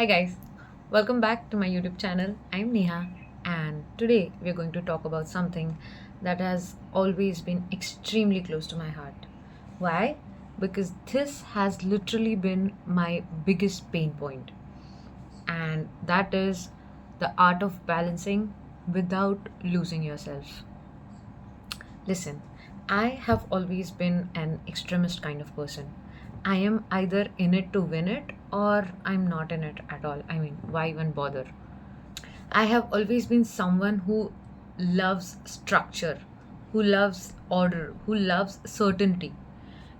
Hi guys, welcome back to my YouTube channel. I'm Neha, and today we're going to talk about something that has always been extremely close to my heart. Why? Because this has literally been my biggest pain point, and that is the art of balancing without losing yourself. Listen, I have always been an extremist kind of person. I am either in it to win it or I'm not in it at all. I mean, why even bother? I have always been someone who loves structure, who loves order, who loves certainty.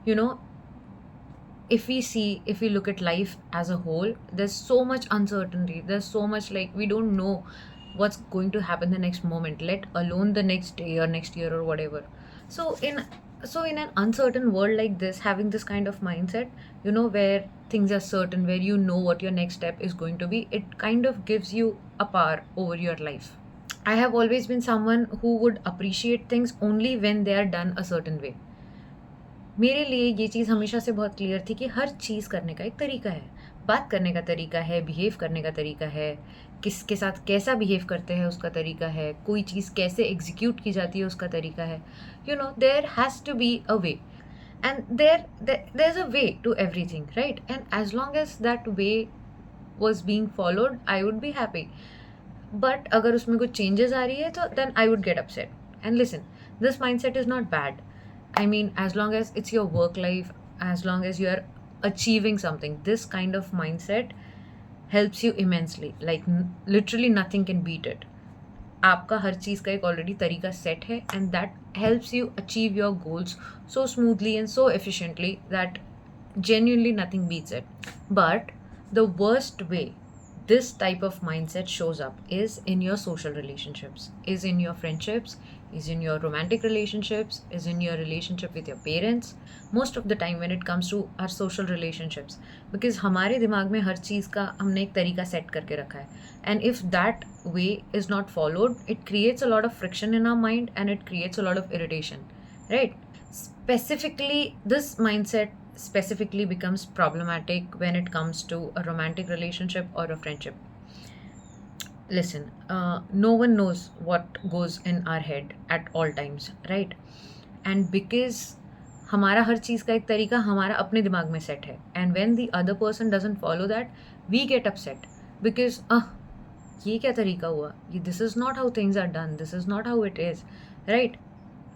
You know, if we look at life as a whole, there's so much uncertainty. There's so much like we don't know what's going to happen the next moment, let alone the next day or next year or whatever. So in an uncertain world like this, having this kind of mindset, where things are certain, where you know what your next step is going to be, it kind of gives you a power over your life. I have always been someone who would appreciate things only when they are done a certain way. मेरे लिए ये चीज़ हमेशा से बहुत clear थी कि हर चीज़ करने का एक तरीका है। बात करने का तरीका है, बिहेव करने का तरीका है, किसके साथ कैसा बिहेव करते हैं उसका तरीका है, कोई चीज़ कैसे एग्जीक्यूट की जाती है उसका तरीका है। There has to be a way, and there is a way to everything, right? And as long as that way was being followed, I would be happy. But अगर उसमें कुछ चेंजेस आ रही है तो then I would get upset. And listen, this mindset is not bad. I mean, as long as it's your work life, as long as you are achieving something, this kind of mindset helps you immensely. Like literally nothing can beat it. आपका हर चीज़ का एक already तरीका set है, and that helps you achieve your goals so smoothly and so efficiently that genuinely nothing beats it. But the worst way this type of mindset shows up is in your social relationships, is in your friendships, is in your romantic relationships, is in your relationship with your parents. Most of the time when it comes to our social relationships, because हमारे दिमाग में हर चीज़ का हमने एक तरीका set करके रखा है, and if that way is not followed, it creates a lot of friction in our mind and it creates a lot of irritation, right? Specifically, this mindset specifically becomes problematic when it comes to a romantic relationship or a friendship. Listen, no one knows what goes in our head at all times, right? And because हमारा हर चीज़ का एक तरीका हमारा अपने दिमाग में set है, and when the other person doesn't follow that, we get upset because ये क्या तरीका हुआ, ये this is not how things are done, this is not how it is, right?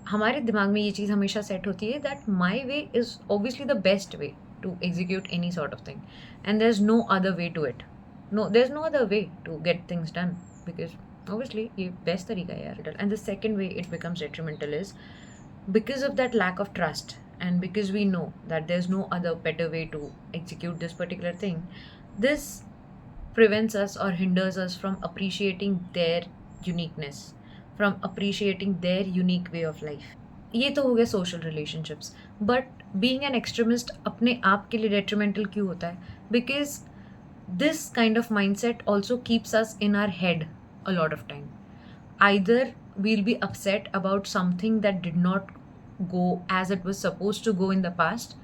हमारे दिमाग में ये चीज़ हमेशा सेट होती है that my way is obviously the best way to execute any sort of thing, and there is no other way to it. No, there's no other way to get things done, because obviously ये best तरीका है यार. And the second way it becomes detrimental is because of that lack of trust, and because we know that there's no other better way to execute this particular thing, this prevents us or hinders us from appreciating their uniqueness, from appreciating their unique way of life. ये तो हो गया social relationships. But being an extremist अपने आप के लिए detrimental क्यों होता है? Because this kind of mindset also keeps us in our head a lot of time. Either we'll be upset about something that did not go as it was supposed to go in the past,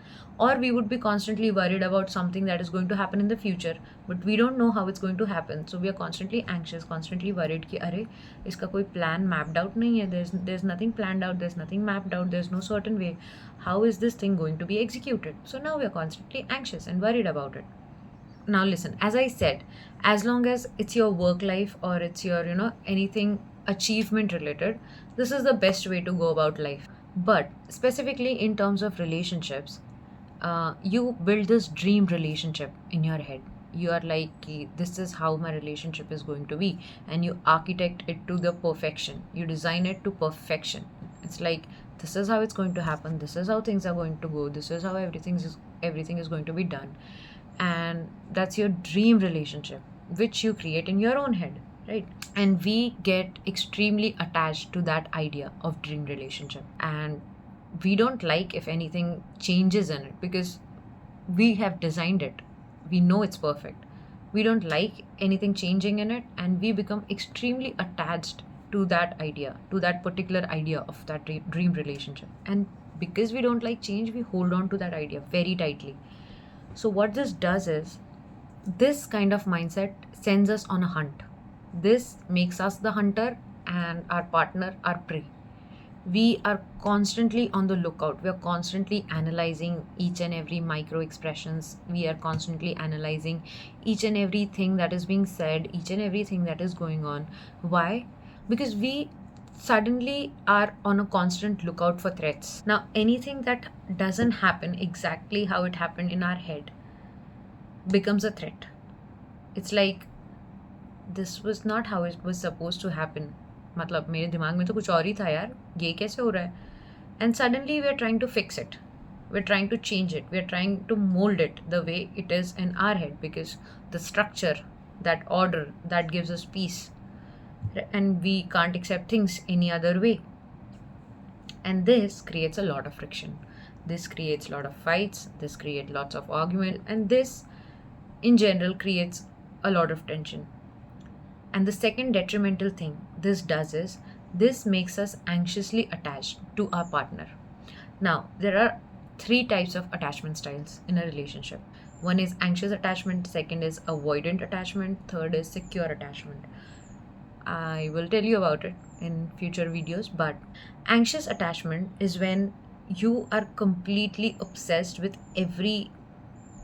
or we would be constantly worried about something that is going to happen in the future, but we don't know how it's going to happen. So we are constantly anxious, constantly worried कि अरे इसका कोई plan mapped out नहीं है, there's nothing planned out, there's nothing mapped out, there's no certain way. How is this thing going to be executed? So now we are constantly anxious and worried about it. Now listen, as I said, as long as it's your work life or it's your anything achievement related, this is the best way to go about life. But specifically in terms of relationships, you build this dream relationship in your head. You are like "Ki, this is how my relationship is going to be," and you architect it to the perfection, you design it to perfection. It's like this is how it's going to happen, this is how things are going to go, this is how everything is going to be done. And that's your dream relationship which you create in your own head, right? And we get extremely attached to that idea of dream relationship, and we don't like if anything changes in it, because we have designed it, we know it's perfect. We don't like anything changing in it, and we become extremely attached to that idea, to that particular idea of that dream relationship. And because we don't like change, we hold on to that idea very tightly. So what this does is This kind of mindset sends us on a hunt. This makes us the hunter and our partner our prey. We are constantly on the lookout. We are constantly analyzing each and every micro expressions. We are constantly analyzing each and everything that is being said, each and everything that is going on. Why? Because we suddenly are on a constant lookout for threats. Now, anything that doesn't happen exactly how it happened in our head becomes a threat. It's like this was not how it was supposed to happen. मतलब मेरे दिमाग में तो कुछ और ही था यार, ये कैसे हो रहा है? And suddenly we are trying to fix it. We're trying to change it. We're trying to mold it the way it is in our head, because the structure, that order, that gives us peace. And we can't accept things any other way. And this creates a lot of friction. This creates a lot of fights. This creates lots of argument. And this, in general, creates a lot of tension. And the second detrimental thing this does is this makes us anxiously attached to our partner. Now, there are three types of attachment styles in a relationship. One is anxious attachment, second is avoidant attachment, third is secure attachment. I will tell you about it in future videos, but anxious attachment is when you are completely obsessed with every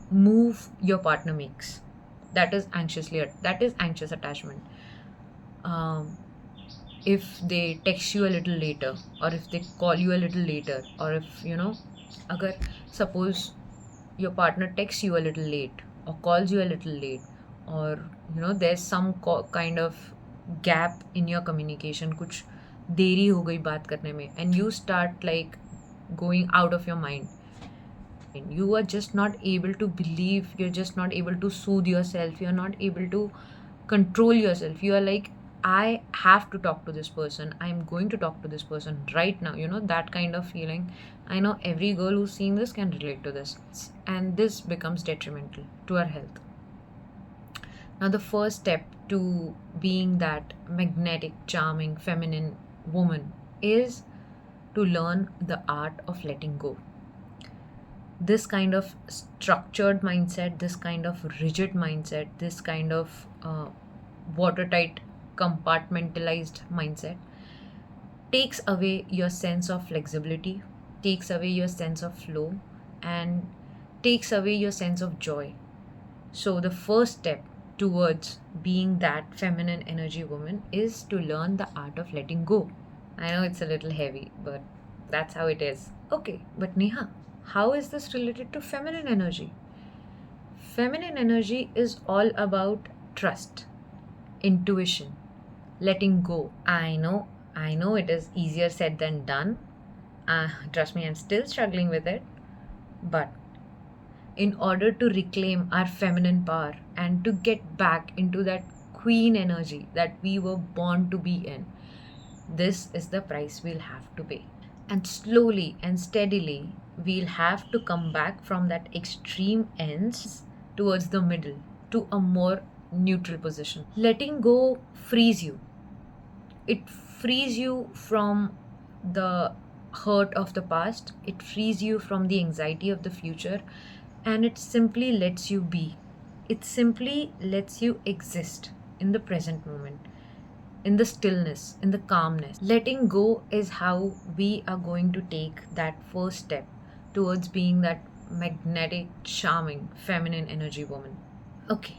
move your partner makes. That is anxious attachment. um, if they text you a little later, or if they call you a little later, or if agar suppose your partner texts you a little late or calls you a little late, or there's some kind of gap in your communication, कुछ देरी हो गई बात करने में, and you start like going out of your mind, and you are just not able to believe, you're just not able to soothe yourself, you're not able to control yourself. You are like, I have to talk to this person, I'm going to talk to this person right now, that kind of feeling. I know every girl who's seen this can relate to this, and this becomes detrimental to our health. Now, the first step to being that magnetic, charming, feminine woman is to learn the art of letting go. This kind of structured mindset, this kind of rigid mindset, this kind of watertight, compartmentalized mindset takes away your sense of flexibility, takes away your sense of flow, and takes away your sense of joy. So, the first step towards being that feminine energy woman is to learn the art of letting go. I know it's a little heavy, but that's how it is. Okay, but Neha, how is this related to feminine energy? Feminine energy is all about trust, intuition, letting go. I know it is easier said than done. Trust me, I'm still struggling with it. But in order to reclaim our feminine power and to get back into that queen energy that we were born to be in, this is the price we'll have to pay. And slowly and steadily, we'll have to come back from that extreme ends towards the middle to a more neutral position. Letting go frees you. It frees you from the hurt of the past, it frees you from the anxiety of the future, and it simply lets you be. It simply lets you exist in the present moment, in the stillness, in the calmness. Letting go is how we are going to take that first step towards being that magnetic, charming, feminine energy woman. Okay,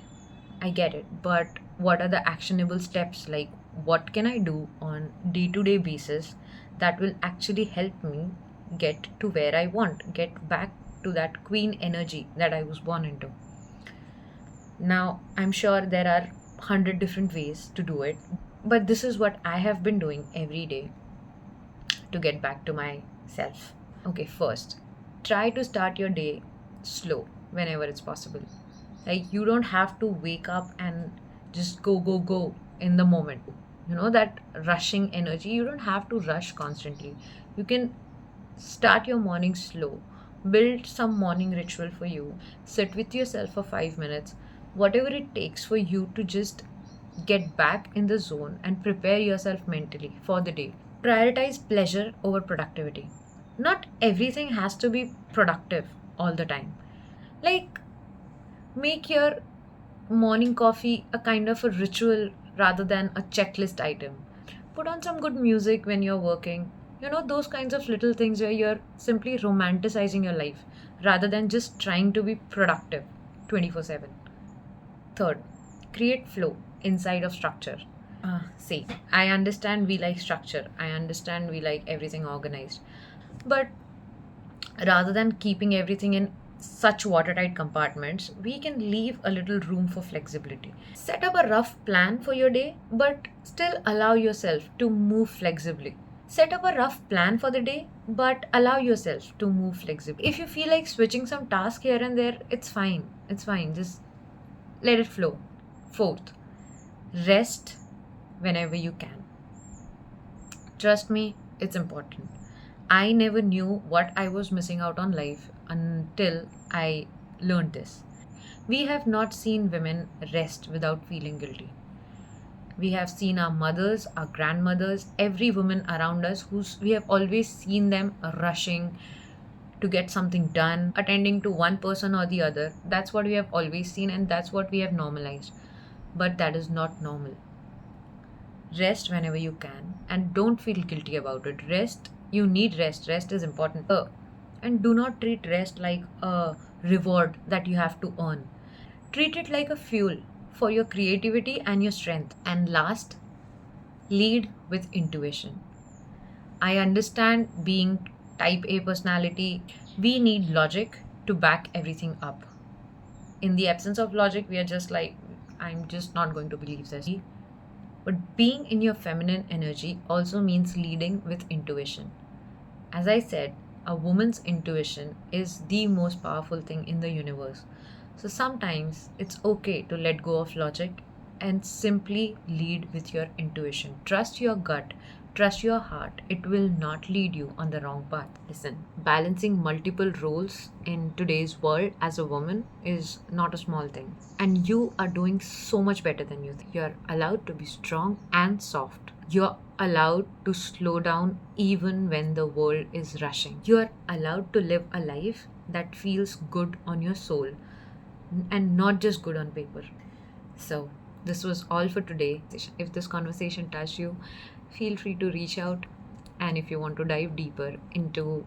I get it, but what are the actionable steps? Like, what can I do on day-to-day basis that will actually help me get to where I want, get back to that queen energy that I was born into? Now, I'm sure there are 100 different ways to do it, but this is what I have been doing every day to get back to myself. Okay, first, try to start your day slow whenever it's possible. Like, you don't have to wake up and just go in the moment. That rushing energy, you don't have to rush constantly. You can start your morning slow, build some morning ritual for you, sit with yourself for 5 minutes, whatever it takes for you to just get back in the zone and prepare yourself mentally for the day. Prioritize pleasure over productivity. Not everything has to be productive all the time. Like, make your morning coffee a kind of a ritual rather than a checklist item. Put on some good music when you're working. Those kinds of little things where you're simply romanticizing your life rather than just trying to be productive 24/7. Third, create flow inside of structure. See, I understand we like structure, I understand we like everything organized, but rather than keeping everything in such watertight compartments, we can leave a little room for flexibility. Set up a rough plan for your day, but still allow yourself to move flexibly. Set up a rough plan for the day, but allow yourself to move flexibly. If you feel like switching some task here and there, it's fine. It's fine. Just let it flow. Fourth, rest whenever you can. Trust me, it's important. I never knew what I was missing out on life until I learned this. We have not seen women rest without feeling guilty. We have seen our mothers, our grandmothers, every woman around us who's we have always seen them rushing to get something done, attending to one person or the other. That's what we have always seen and that's what we have normalized. But that is not normal. Rest whenever you can and don't feel guilty about it. You need rest is important. And do not treat rest like a reward that you have to earn. Treat it like a fuel for your creativity and your strength. And last, lead with intuition. I understand being type A personality, we need logic to back everything up. In the absence of logic, we are just like, I'm just not going to believe this. But being in your feminine energy also means leading with intuition. As I said, a woman's intuition is the most powerful thing in the universe. So sometimes it's okay to let go of logic and simply lead with your intuition. Trust your gut, trust your heart. It will not lead you on the wrong path. Listen, balancing multiple roles in today's world as a woman is not a small thing. And you are doing so much better than you think. You're allowed to be strong and soft. You're allowed to slow down even when the world is rushing. You're allowed to live a life that feels good on your soul and not just good on paper. So, this was all for today. If this conversation touched you, feel free to reach out. And if you want to dive deeper into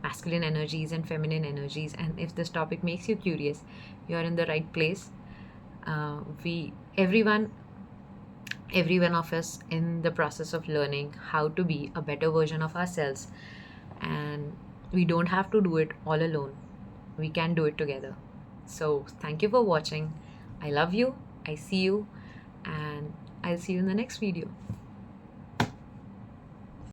masculine energies and feminine energies, and if this topic makes you curious, you're in the right place. Every one of us in the process of learning how to be a better version of ourselves, and we don't have to do it all alone. We can do it together. So thank you for watching. I love you. I see you, and I'll see you in the next video.